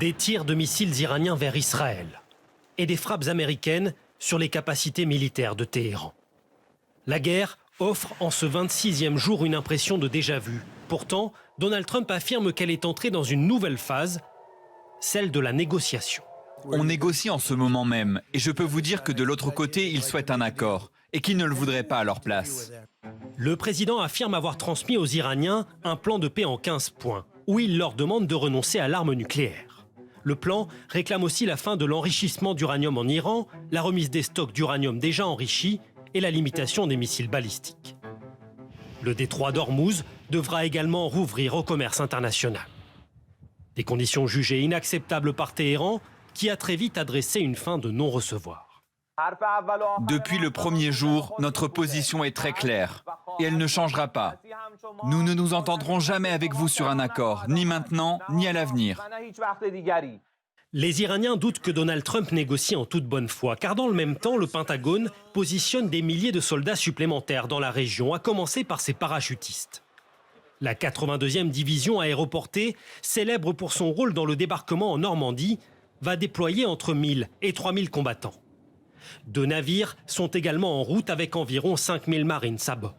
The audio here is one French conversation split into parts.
Des tirs de missiles iraniens vers Israël et des frappes américaines sur les capacités militaires de Téhéran. La guerre offre en ce 26e jour une impression de déjà-vu. Pourtant, Donald Trump affirme qu'elle est entrée dans une nouvelle phase, celle de la négociation. On négocie en ce moment même, et je peux vous dire que de l'autre côté, ils souhaitent un accord, et qu'ils ne le voudraient pas à leur place. Le président affirme avoir transmis aux Iraniens un plan de paix en 15 points, où il leur demande de renoncer à l'arme nucléaire. Le plan réclame aussi la fin de l'enrichissement d'uranium en Iran, la remise des stocks d'uranium déjà enrichis et la limitation des missiles balistiques. Le détroit d'Ormuz devra également rouvrir au commerce international. Des conditions jugées inacceptables par Téhéran, qui a très vite adressé une fin de non-recevoir. Depuis le premier jour, notre position est très claire, et elle ne changera pas. Nous ne nous entendrons jamais avec vous sur un accord, ni maintenant, ni à l'avenir. Les Iraniens doutent que Donald Trump négocie en toute bonne foi, car dans le même temps, le Pentagone positionne des milliers de soldats supplémentaires dans la région, à commencer par ses parachutistes. La 82e division aéroportée, célèbre pour son rôle dans le débarquement en Normandie, va déployer entre 1000 et 3000 combattants. 2 navires sont également en route avec environ 5000 Marines à bord.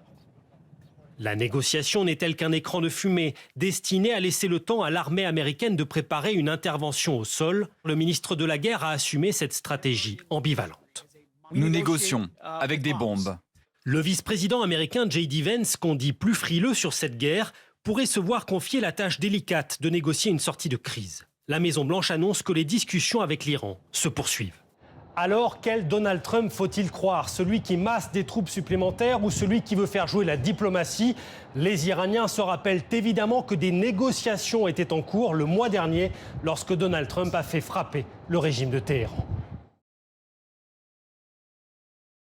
La négociation n'est-elle qu'un écran de fumée destiné à laisser le temps à l'armée américaine de préparer une intervention au sol? Le ministre de la Guerre a assumé cette stratégie ambivalente. Nous négocions avec des bombes. Le vice-président américain J.D. Vance, qu'on dit plus frileux sur cette guerre, pourrait se voir confier la tâche délicate de négocier une sortie de crise. La Maison-Blanche annonce que les discussions avec l'Iran se poursuivent. Alors, quel Donald Trump faut-il croire? Celui qui masse des troupes supplémentaires ou celui qui veut faire jouer la diplomatie? Les Iraniens se rappellent évidemment que des négociations étaient en cours le mois dernier lorsque Donald Trump a fait frapper le régime de Téhéran.